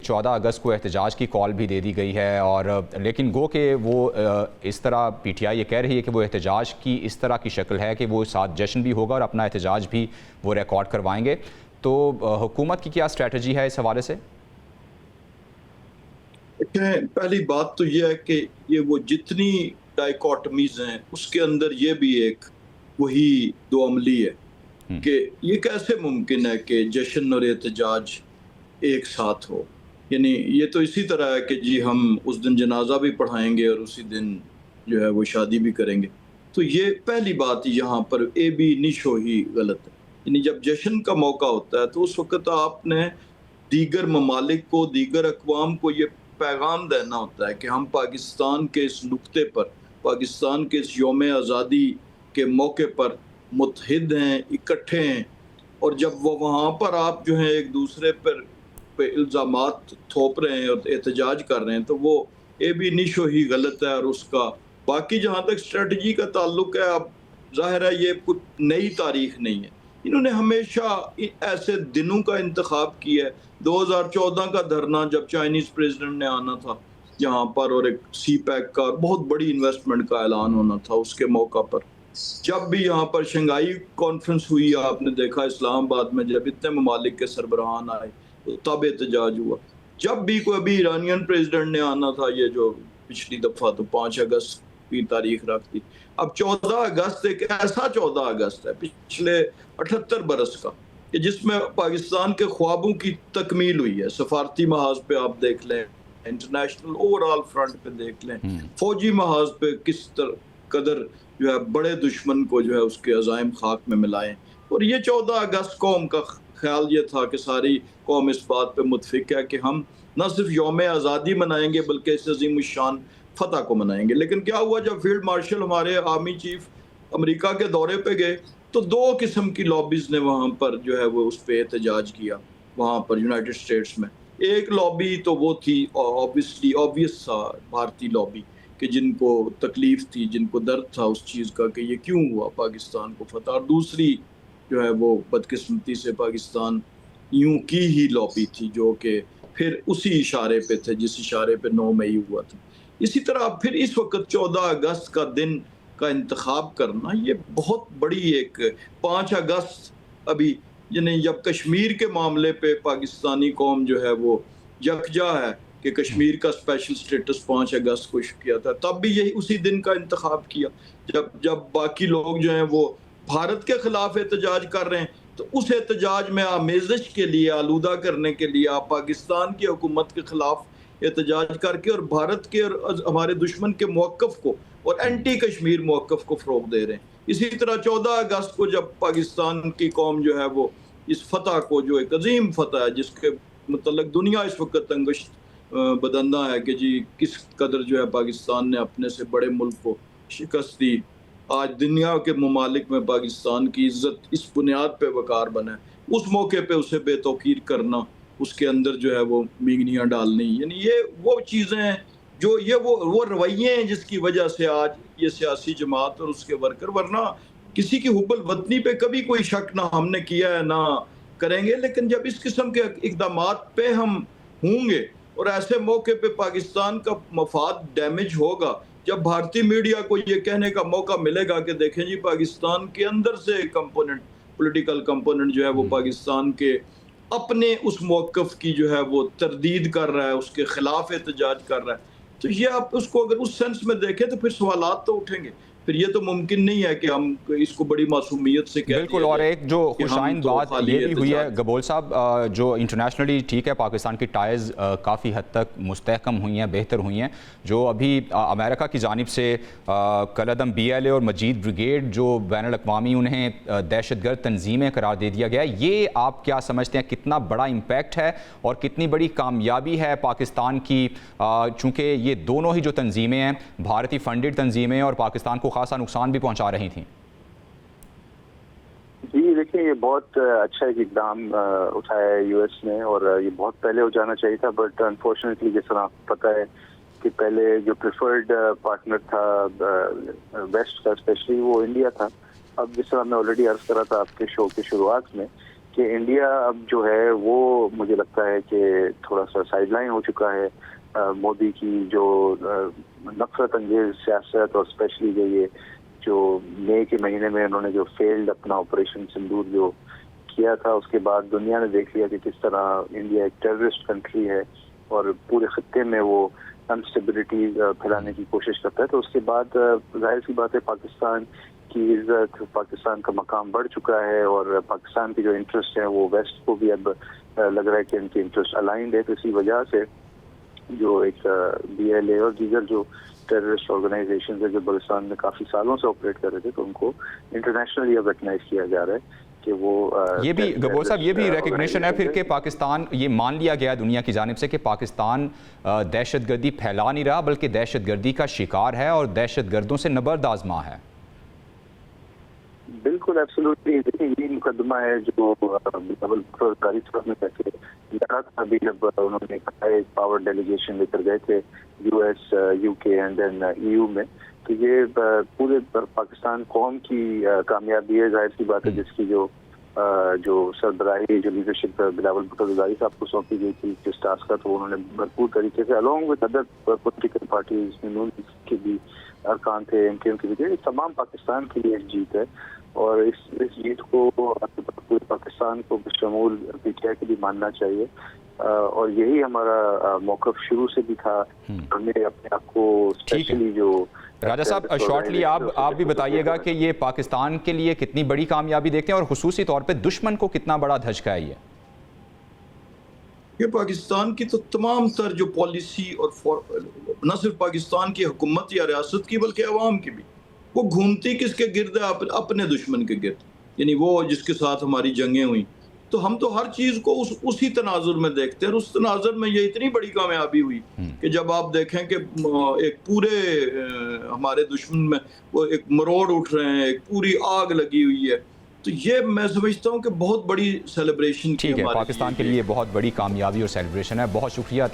14 اگست کو احتجاج کی کال بھی دے دی گئی ہے، اور لیکن گو کہ وہ اس طرح پی ٹی آئی یہ کہہ رہی ہے کہ وہ احتجاج کی اس طرح کی شکل ہے کہ وہ ساتھ جشن بھی ہوگا اور اپنا احتجاج بھی وہ ریکارڈ کروائیں گے. تو حکومت کی کیا اسٹریٹجی ہے اس حوالے سے؟ پہلی بات تو یہ ہے کہ یہ وہ جتنی ڈائیکاٹمیز ہیں اس کے اندر یہ بھی ایک وہی دو عملی ہے کہ یہ کیسے ممکن ہے کہ جشن اور احتجاج ایک ساتھ ہو. یعنی یہ تو اسی طرح ہے کہ جی ہم اس دن جنازہ بھی پڑھائیں گے اور اسی دن جو ہے وہ شادی بھی کریں گے. تو یہ پہلی بات یہاں پر اے بی نشو ہی غلط ہے. یعنی جب جشن کا موقع ہوتا ہے تو اس وقت آپ نے دیگر ممالک کو، دیگر اقوام کو یہ پیغام دینا ہوتا ہے کہ ہم پاکستان کے اس نقطے پر، پاکستان کے اس یوم آزادی کے موقع پر متحد ہیں، اکٹھے ہیں. اور جب وہ وہاں پر آپ جو ہیں ایک دوسرے پر الزامات تھوپ رہے ہیں اور احتجاج کر رہے ہیں تو وہ اے بی نشو ہی غلط ہے. اور اس کا باقی جہاں تک اسٹریٹجی کا تعلق ہے، اب ظاہر ہے یہ کچھ نئی تاریخ نہیں ہے. انہوں نے ہمیشہ ایسے دنوں کا انتخاب کیا ہے. 2014 کا دھرنا جب چائنیز پریزیڈنٹ نے آنا تھا یہاں پر اور ایک سی پیک کا بہت بڑی انویسٹمنٹ کا اعلان ہونا تھا اس کے موقع پر، جب بھی یہاں پر شنگھائی کانفرنس ہوئی آپ نے دیکھا اسلام آباد میں جب اتنے ممالک کے سربراہان آئے تو تب احتجاج ہوا. جب بھی کوئی ابھی ایرانین پریزیڈنٹ نے آنا تھا، یہ جو پچھلی دفعہ تو 5 اگست کی تاریخ رکھتی، اب 14 اگست ایک ایسا 14 اگست ہے پچھلے 78 برس کا کہ جس میں پاکستان کے خوابوں کی تکمیل ہوئی ہے. سفارتی محاذ پہ آپ دیکھ لیں، انٹرنیشنل اوورآل فرنٹ پہ دیکھ لیں، فوجی محاذ پہ کس قدر جو ہے بڑے دشمن کو جو ہے اس کے عزائم خاک میں ملائیں. اور یہ 14 اگست قوم کا خیال یہ تھا کہ ساری قوم اس بات پہ متفق ہے کہ ہم نہ صرف یوم آزادی منائیں گے بلکہ اس عظیم الشان فتح کو منائیں گے. لیکن کیا ہوا جب فیلڈ مارشل ہمارے آرمی چیف امریکہ کے دورے پہ گئے تو 2 قسم کی لابیز نے وہاں پر جو ہے وہ اس پہ احتجاج کیا. وہاں پر یونائٹڈ اسٹیٹس میں ایک لابی تو وہ تھی obvious تھا بھارتی لابی کہ جن کو تکلیف تھی، جن کو درد تھا اس چیز کا کہ یہ کیوں ہوا پاکستان کو فتح. اور دوسری جو ہے وہ بدقسمتی سے پاکستان یوں کی ہی لابی تھی جو کہ پھر اسی اشارے پہ تھے جس اشارے پہ 9 مئی ہوا تھا. اسی طرح پھر اس وقت 14 اگست کا دن کا انتخاب کرنا یہ بہت بڑی ایک 5 اگست ابھی یعنی جب کشمیر کے معاملے پہ پاکستانی قوم جو ہے وہ یکجا ہے کہ کشمیر کا اسپیشل سٹیٹس 5 اگست کو کیا تھا، تب بھی یہی اسی دن کا انتخاب کیا. جب باقی لوگ جو ہیں وہ بھارت کے خلاف احتجاج کر رہے ہیں تو اس احتجاج میں آمیزش کے لیے، آلودہ کرنے کے لیے آپ پاکستان کی حکومت کے خلاف احتجاج کر کے اور بھارت کے اور ہمارے دشمن کے موقف کو اور اینٹی کشمیر موقف کو فروغ دے رہے ہیں. اسی طرح 14 اگست کو جب پاکستان کی قوم جو ہے وہ اس فتح کو، جو ایک عظیم فتح ہے جس کے متعلق دنیا اس وقت انگشت بدندہ ہے کہ جی کس قدر جو ہے پاکستان نے اپنے سے بڑے ملک کو شکست دی. آج دنیا کے ممالک میں پاکستان کی عزت اس بنیاد پہ وقار بنا ہے، اس موقع پہ اسے بے توقیر کرنا، اس کے اندر جو ہے وہ مینگنیاں ڈالنی، یعنی یہ وہ چیزیں ہیں جو یہ وہ رویے ہیں جس کی وجہ سے آج یہ سیاسی جماعت اور اس کے ورکر، ورنہ کسی کی حب الوطنی پہ کبھی کوئی شک نہ ہم نے کیا ہے نہ کریں گے. لیکن جب اس قسم کے اقدامات پہ ہم ہوں گے اور ایسے موقع پہ پاکستان کا مفاد ڈیمیج ہوگا، جب بھارتی میڈیا کو یہ کہنے کا موقع ملے گا کہ دیکھیں جی پاکستان کے اندر سے کمپوننٹ، پولیٹیکل کمپوننٹ جو ہے وہ پاکستان کے اپنے اس موقف کی جو ہے وہ تردید کر رہا ہے، اس کے خلاف احتجاج کر رہا ہے، تو یہ آپ اس کو اگر اس سینس میں دیکھیں تو پھر سوالات تو اٹھیں گے. پھر یہ تو ممکن نہیں ہے کہ ہم اس کو بڑی معصومیت سے کہہ دیں. بالکل. اور ایک جو خوشائند بات یہ بھی ہوئی ہے گبول صاحب، جو انٹرنیشنلی ٹھیک ہے پاکستان کی ٹائز کافی حد تک مستحکم ہوئی ہیں، بہتر ہوئی ہیں، جو ابھی امریکہ کی جانب سے کالعدم BLA اور مجید بریگیڈ جو بین الاقوامی انہیں دہشت گرد تنظیمیں قرار دے دیا گیا ہے، یہ آپ کیا سمجھتے ہیں کتنا بڑا امپیکٹ ہے اور کتنی بڑی کامیابی ہے پاکستان کی، چونکہ یہ دونوں ہی جو تنظیمیں ہیں بھارتی فنڈڈ تنظیمیں اور پاکستان کو خاصا نقصان بھی پہنچا رہی تھیں؟ جی دیکھیں، یہ بہت اچھا ایک اقدام اٹھایا ہے US نے، اور یہ بہت پہلے ہو جانا چاہیے تھا، بٹ انفارچونیٹلی جس طرح آپ کو پتہ ہے کہ پہلے جو پریفرڈ پارٹنر تھا ویسٹ کا اسپیشلی وہ انڈیا تھا. اب جس طرح میں آلریڈی عرض کرا تھا آپ کے شو کی شروعات میں کہ انڈیا اب جو ہے وہ مجھے لگتا ہے کہ تھوڑا سا سائڈ لائن ہو چکا ہے. مودی کی جو نفرت انگیز سیاست اور اسپیشلی جو مئی کے مہینے میں انہوں نے جو فیلڈ اپنا آپریشن سندور جو کیا تھا, اس کے بعد دنیا نے دیکھ لیا کہ کس طرح انڈیا ایک ٹیررسٹ کنٹری ہے اور پورے خطے میں وہ انسٹیبلٹی پھیلانے کی کوشش کرتا ہے. تو اس کے بعد ظاہر سی بات ہے پاکستان کی عزت, پاکستان کا مقام بڑھ چکا ہے اور پاکستان کے جو انٹرسٹ ہیں وہ ویسٹ کو بھی اب لگ رہا ہے کہ ان کے انٹرسٹ الائنڈ ہے. تو اسی وجہ سے جو ایک بی ایل اے اور دیگر جو ٹیررسٹ آرگنائزیشنز ہیں جو بلوچستان میں کافی سالوں سے آپریٹ کر رہے تھے, تو ان کو انٹرنیشنلی اب ریکگنائز کیا جا رہا ہے کہ وہ یہ بھی گبور صاحب یہ بھی ریکگنیشن ہے پھر کہ پاکستان, یہ مان لیا گیا دنیا کی جانب سے کہ پاکستان دہشت گردی پھیلا نہیں رہا بلکہ دہشت گردی کا شکار ہے اور دہشت گردوں سے نبرد آزما ہے. بالکل ایبسولوٹلی. دیکھیں یہ مقدمہ ہے جو بلاول بھٹو قاری صاحب نے کہہ کے لڑا تھا ابھی جب انہوں نے کہا ایک پاور ڈیلیگیشن لے کر گئے تھے یو ایس, یو کے اینڈ دین ای یو میں. تو یہ پورے پاکستان قوم کی کامیابی ہے. ظاہر سی بات ہے جس کی جو سربراہی جو لیڈرشپ بلاول بھٹو قاری صاحب کو سونپی گئی تھی جس ٹاسک کا, تو انہوں نے بھرپور طریقے سے along with other political parties نون کے بھی ارکان تھے, ایم کیو ایم کے بھی, تمام پاکستان کے لیے ایک جیت ہے. اور اس جیت کو پورے پاکستان کو بشمول پی ٹی آئی کے بھی ماننا چاہیے. اور یہی ہمارا موقف شروع سے بھی تھا. ہم نے اپنے آپ کو اسپیشلی جو راجہ صاحب شارٹلی آپ بھی بتائیے گا کہ یہ پاکستان کے لیے کتنی بڑی کامیابی دیکھتے ہیں اور خصوصی طور پہ دشمن کو کتنا بڑا دھچکا ہے یہ پاکستان کی تو تمام تر جو پالیسی اور نہ صرف پاکستان کی حکومت یا ریاست کی بلکہ عوام کی بھی, وہ گھومتی کس کے گرد ہے؟ اپنے دشمن کے گرد, یعنی وہ جس کے ساتھ ہماری جنگیں ہوئیں. تو ہم تو ہر چیز کو اسی تناظر میں دیکھتے ہیں. اور اس تناظر میں یہ اتنی بڑی کامیابی ہوئی کہ جب آپ دیکھیں کہ ایک پورے ہمارے دشمن میں وہ ایک مروڑ اٹھ رہے ہیں, ایک پوری آگ لگی ہوئی ہے, تو یہ میں سمجھتا ہوں کہ بہت بڑی سیلیبریشن ٹھیک ہے, پاکستان کے لیے بہت بڑی کامیابی اور سیلیبریشن ہے. بہت شکریہ.